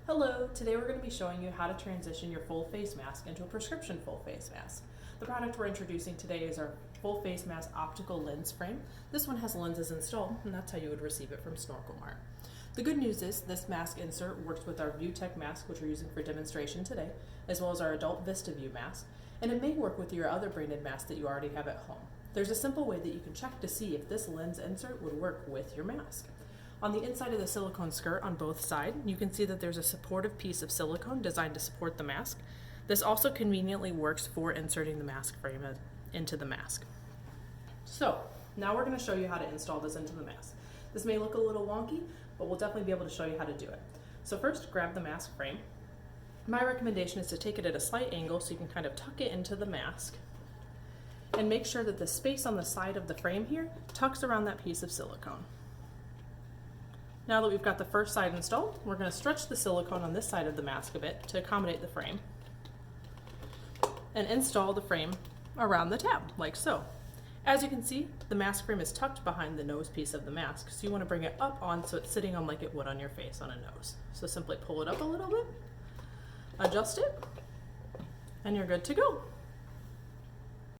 Hello, today we're going to be showing you how to transition your full face mask into a prescription full face mask. The product we're introducing today is our full face mask optical lens frame. This one has lenses installed, and that's how you would receive it from Snorkel-Mart. The good news is this mask insert works with our ViewTech mask, which we're using for demonstration today, as well as our adult VistaView mask, and it may work with your other branded mask that you already have at home. There's a simple way that you can check to see if this lens insert would work with your mask. On the inside of the silicone skirt on both sides, you can see that there's a supportive piece of silicone designed to support the mask. This also conveniently works for inserting the mask frame into the mask. So, now we're going to show you how to install this into the mask. This may look a little wonky, but we'll definitely be able to show you how to do it. So first, grab the mask frame. My recommendation is to take it at a slight angle so you can kind of tuck it into the mask, and make sure that the space on the side of the frame here tucks around that piece of silicone. Now that we've got the first side installed, we're going to stretch the silicone on this side of the mask a bit to accommodate the frame and install the frame around the tab, like so. As you can see, the mask frame is tucked behind the nose piece of the mask, so you want to bring it up on so it's sitting on like it would on your face on a nose. So simply pull it up a little bit, adjust it, and you're good to go.